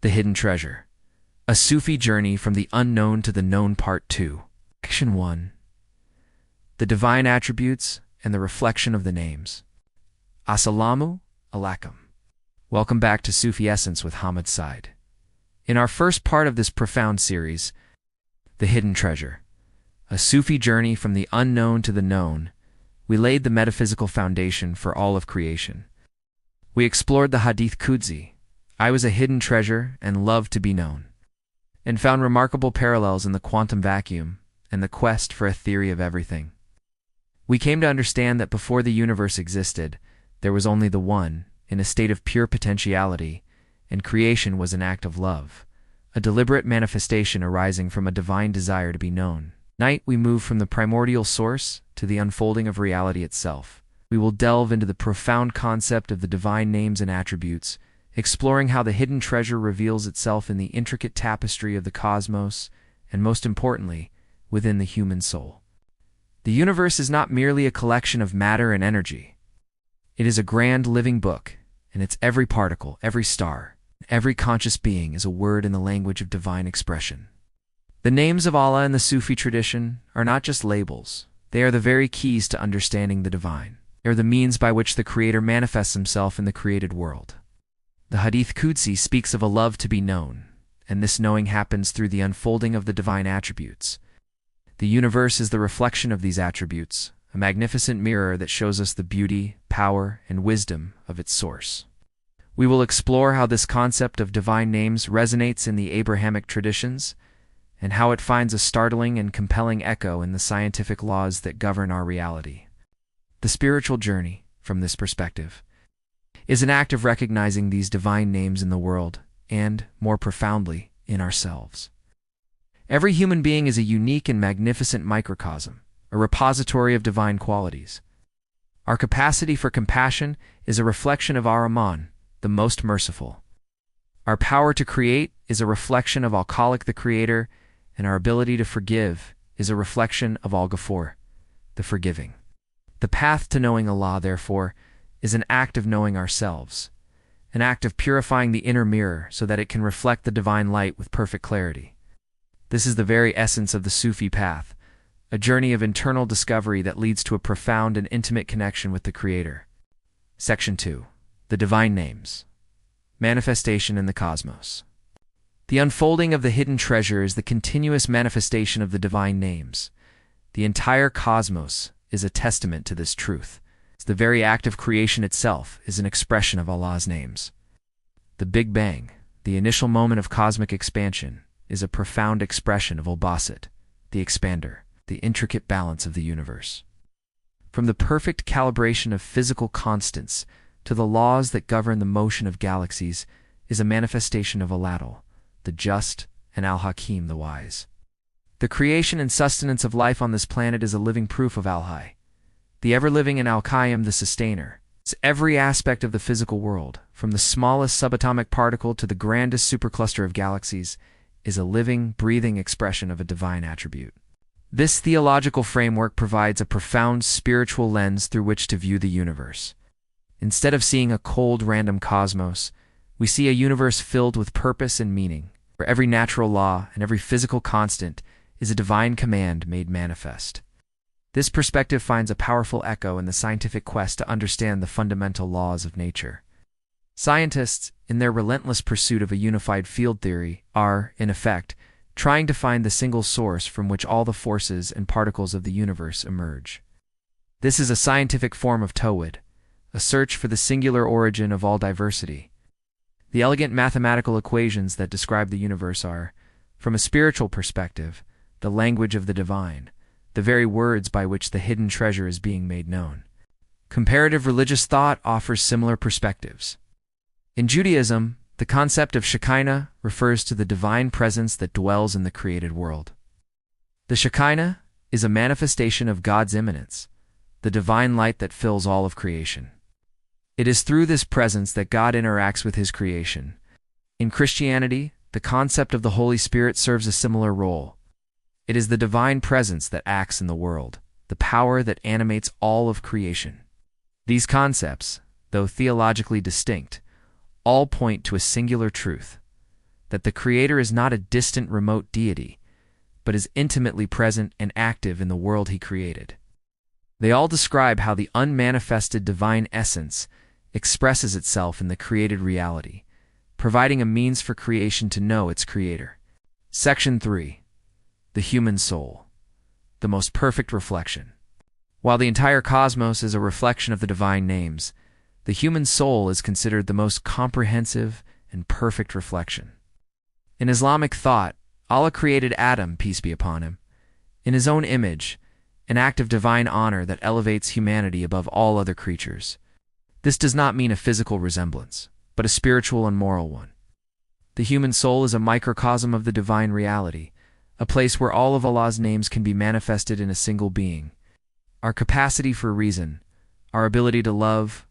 The Hidden Treasure. A Sufi Journey from the Unknown to the Known Part 2. Section 1. The Divine Attributes and the Reflection of the Names. Assalamu alaikum. Welcome back to Sufi Essence with Hammad Syed. In our first part of this profound series, The Hidden Treasure. A Sufi Journey from the Unknown to the Known, we laid the metaphysical foundation for all of creation. We explored the Hadith Qudsi, I was a hidden treasure and loved to be known, and found remarkable parallels in the quantum vacuum and the quest for a theory of everything. We came to understand that before the universe existed, there was only the One, in a state of pure potentiality, and creation was an act of love, a deliberate manifestation arising from a divine desire to be known. Tonight we move from the primordial source to the unfolding of reality itself. We will delve into the profound concept of the divine names and attributes, exploring how the hidden treasure reveals itself in the intricate tapestry of the cosmos, and most importantly, within the human soul. The universe is not merely a collection of matter and energy. It is a grand living book, and its every particle, every star, every conscious being is a word in the language of divine expression. The names of Allah in the Sufi tradition are not just labels. They are the very keys to understanding the divine. They are the means by which the Creator manifests himself in the created world. The Hadith Qudsi speaks of a love to be known, and this knowing happens through the unfolding of the divine attributes. The universe is the reflection of these attributes, a magnificent mirror that shows us the beauty, power, and wisdom of its source. We will explore how this concept of divine names resonates in the Abrahamic traditions, and how it finds a startling and compelling echo in the scientific laws that govern our reality. The spiritual journey, from this perspective, is an act of recognizing these divine names in the world and, more profoundly, in ourselves. Every human being is a unique and magnificent microcosm, a repository of divine qualities. Our capacity for compassion is a reflection of our Aman, the most merciful. Our power to create is a reflection of Al-Khaliq, the Creator, and our ability to forgive is a reflection of Al-Ghafur, the Forgiving. The path to knowing Allah, therefore, is an act of knowing ourselves, an act of purifying the inner mirror so that it can reflect the divine light with perfect clarity. This is the very essence of the Sufi path, a journey of internal discovery that leads to a profound and intimate connection with the Creator. Section 2. The Divine Names. Manifestation in the Cosmos. The unfolding of the hidden treasure is the continuous manifestation of the divine names. The entire cosmos is a testament to this truth. The very act of creation itself is an expression of Allah's names. The Big Bang, the initial moment of cosmic expansion, is a profound expression of Al-Basit, the expander, the intricate balance of the universe. From the perfect calibration of physical constants to the laws that govern the motion of galaxies is a manifestation of Al-Adl, the just, and Al-Hakim, the wise. The creation and sustenance of life on this planet is a living proof of Al-Hayy, the ever-living, and Al-Qayyum, the sustainer. Every aspect of the physical world, from the smallest subatomic particle to the grandest supercluster of galaxies, is a living, breathing expression of a divine attribute. This theological framework provides a profound spiritual lens through which to view the universe. Instead of seeing a cold, random cosmos, we see a universe filled with purpose and meaning, where every natural law and every physical constant is a divine command made manifest. This perspective finds a powerful echo in the scientific quest to understand the fundamental laws of nature. Scientists, in their relentless pursuit of a unified field theory, are, in effect, trying to find the single source from which all the forces and particles of the universe emerge. This is a scientific form of Tawhid, a search for the singular origin of all diversity. The elegant mathematical equations that describe the universe are, from a spiritual perspective, the language of the divine, the very words by which the hidden treasure is being made known. Comparative religious thought offers similar perspectives. In Judaism, the concept of Shekinah refers to the divine presence that dwells in the created world. The Shekinah is a manifestation of God's immanence, the divine light that fills all of creation. It is through this presence that God interacts with his creation. In Christianity, the concept of the Holy Spirit serves a similar role. It is the divine presence that acts in the world, the power that animates all of creation. These concepts, though theologically distinct, all point to a singular truth. that the Creator is not a distant, remote deity, but is intimately present and active in the world he created. They all describe how the unmanifested divine essence expresses itself in the created reality, providing a means for creation to know its Creator. Section 3. The human soul, the most perfect reflection. While the entire cosmos is a reflection of the divine names, the human soul is considered the most comprehensive and perfect reflection. In Islamic thought, Allah created Adam, peace be upon him, in his own image, an act of divine honor that elevates humanity above all other creatures. This does not mean a physical resemblance, but a spiritual and moral one. The human soul is a microcosm of the divine reality, a place where all of Allah's names can be manifested in a single being. Our capacity for reason, our ability to love,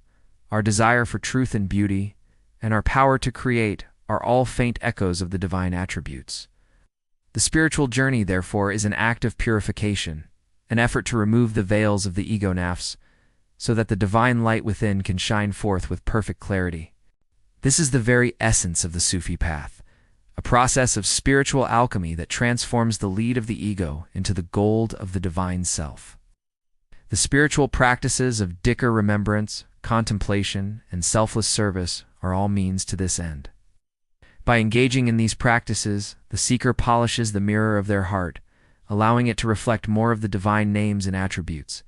our desire for truth and beauty, and our power to create are all faint echoes of the divine attributes. The spiritual journey, therefore, is an act of purification, an effort to remove the veils of the ego nafs, so that the divine light within can shine forth with perfect clarity. This is the very essence of the Sufi path, a process of spiritual alchemy that transforms the lead of the ego into the gold of the divine self. The spiritual practices of dhikr remembrance, contemplation, and selfless service are all means to this end. By engaging in these practices, the seeker polishes the mirror of their heart, allowing it to reflect more of the divine names and attributes.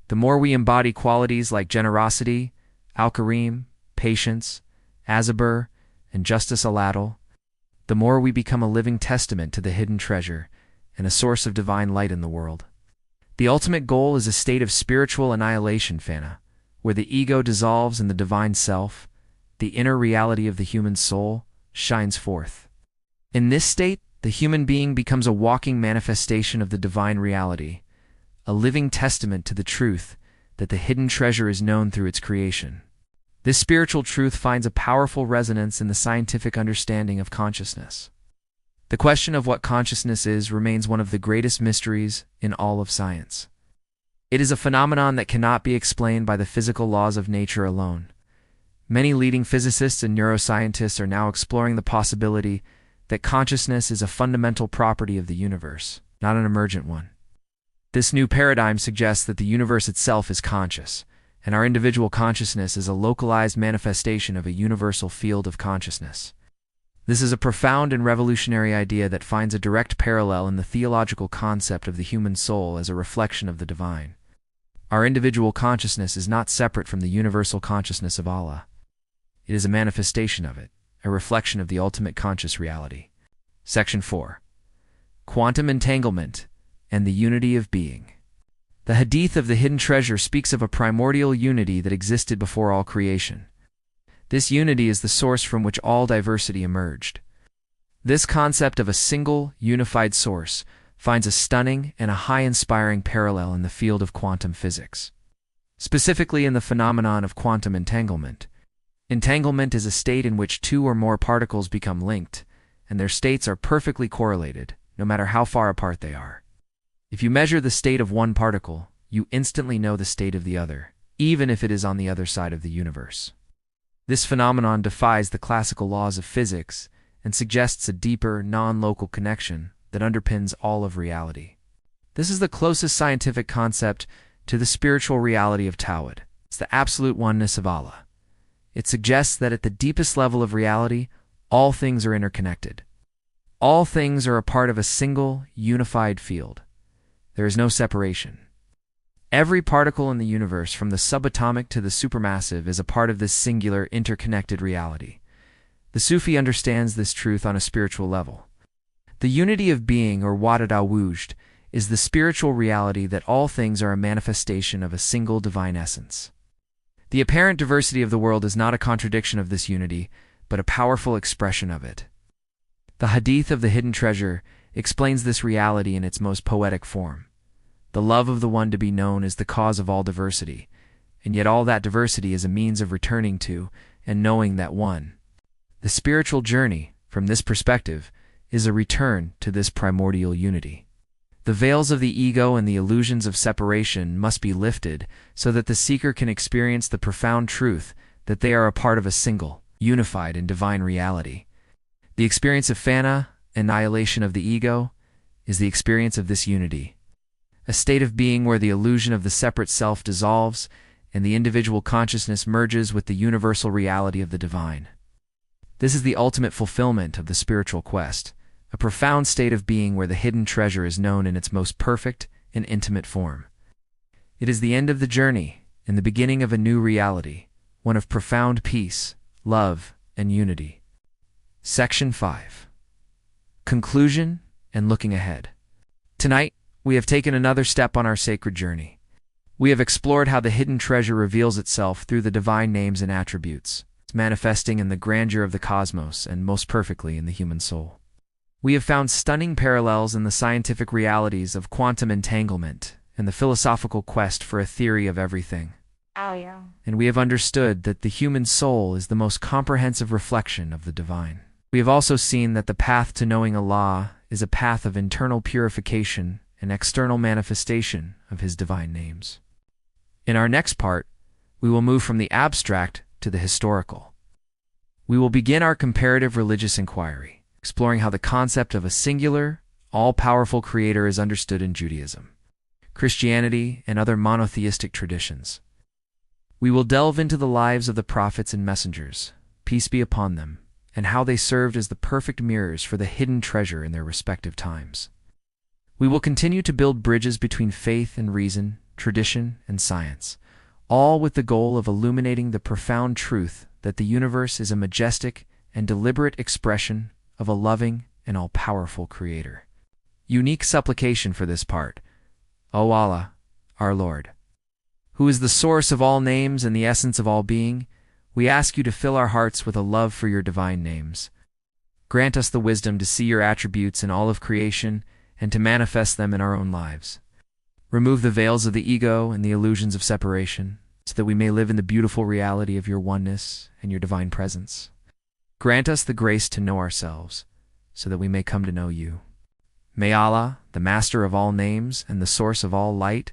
The more we embody qualities like generosity, al-Karim, patience, as-Sabr, and justice al-Adl, the more we become a living testament to the hidden treasure and a source of divine light in the world. The ultimate goal is a state of spiritual annihilation, fana, where the ego dissolves and the divine self, the inner reality of the human soul, shines forth. In this state, the human being becomes a walking manifestation of the divine reality, a living testament to the truth that the hidden treasure is known through its creation. This spiritual truth finds a powerful resonance in the scientific understanding of consciousness. The question of what consciousness is remains one of the greatest mysteries in all of science. It is a phenomenon that cannot be explained by the physical laws of nature alone. Many leading physicists and neuroscientists are now exploring the possibility that consciousness is a fundamental property of the universe, not an emergent one. This new paradigm suggests that the universe itself is conscious, and our individual consciousness is a localized manifestation of a universal field of consciousness. This is a profound and revolutionary idea that finds a direct parallel in the theological concept of the human soul as a reflection of the divine. Our individual consciousness is not separate from the universal consciousness of Allah. It is a manifestation of it, a reflection of the ultimate conscious reality. Section 4. Quantum Entanglement and the Unity of Being. The Hadith of the Hidden Treasure speaks of a primordial unity that existed before all creation. This unity is the source from which all diversity emerged. This concept of a single, unified source finds a stunning and a high-inspiring parallel in the field of quantum physics. Specifically in the phenomenon of quantum entanglement. Entanglement is a state in which two or more particles become linked, and their states are perfectly correlated, no matter how far apart they are. If you measure the state of one particle, you instantly know the state of the other, even if it is on the other side of the universe. This phenomenon defies the classical laws of physics and suggests a deeper, non-local connection that underpins all of reality. This is the closest scientific concept to the spiritual reality of Tawhid. It's the absolute oneness of Allah. It suggests that at the deepest level of reality, all things are interconnected. All things are a part of a single, unified field. There is no separation. Every particle in the universe, from the subatomic to the supermassive, is a part of this singular, interconnected reality. The Sufi understands this truth on a spiritual level. The unity of being, or Wadad al-Wujd, is the spiritual reality that all things are a manifestation of a single divine essence. The apparent diversity of the world is not a contradiction of this unity, but a powerful expression of it. The Hadith of the Hidden Treasure explains this reality in its most poetic form. The love of the one to be known is the cause of all diversity, and yet all that diversity is a means of returning to and knowing that one. The spiritual journey, from this perspective, is a return to this primordial unity. The veils of the ego and the illusions of separation must be lifted so that the seeker can experience the profound truth that they are a part of a single, unified and divine reality. The experience of fana, annihilation of the ego, is the experience of this unity, a state of being where the illusion of the separate self dissolves and the individual consciousness merges with the universal reality of the divine. This is the ultimate fulfillment of the spiritual quest, a profound state of being where the hidden treasure is known in its most perfect and intimate form. It is the end of the journey and the beginning of a new reality, one of profound peace, love, and unity. Section 5. Conclusion and looking ahead. Tonight, we have taken another step on our sacred journey. We have explored how the hidden treasure reveals itself through the divine names and attributes, manifesting in the grandeur of the cosmos and most perfectly in the human soul. We have found stunning parallels in the scientific realities of quantum entanglement and the philosophical quest for a theory of everything. Oh, yeah. And we have understood that the human soul is the most comprehensive reflection of the divine. We have also seen that the path to knowing Allah is a path of internal purification and external manifestation of His divine names. In our next part, we will move from the abstract to the historical. We will begin our comparative religious inquiry, exploring how the concept of a singular, all-powerful creator is understood in Judaism, Christianity, and other monotheistic traditions. We will delve into the lives of the prophets and messengers, peace be upon them, and how they served as the perfect mirrors for the hidden treasure in their respective times. We will continue to build bridges between faith and reason, tradition and science, all with the goal of illuminating the profound truth that the universe is a majestic and deliberate expression of a loving and all-powerful Creator. Unique supplication for this part. O Allah, our Lord, who is the source of all names and the essence of all being, we ask you to fill our hearts with a love for your divine names. Grant us the wisdom to see your attributes in all of creation and to manifest them in our own lives. Remove the veils of the ego and the illusions of separation, so that we may live in the beautiful reality of your oneness and your divine presence. Grant us the grace to know ourselves, so that we may come to know you. May Allah, the master of all names and the source of all light,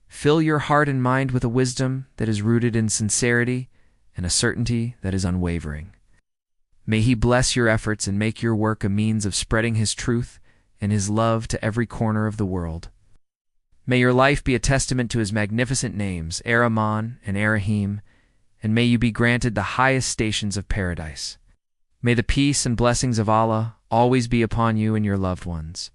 fill your heart and mind with a wisdom that is rooted in sincerity and a certainty that is unwavering. May He bless your efforts and make your work a means of spreading His truth and His love to every corner of the world. May your life be a testament to His magnificent names, Ar-Rahman and Ar-Rahim, and may you be granted the highest stations of paradise. May the peace and blessings of Allah always be upon you and your loved ones.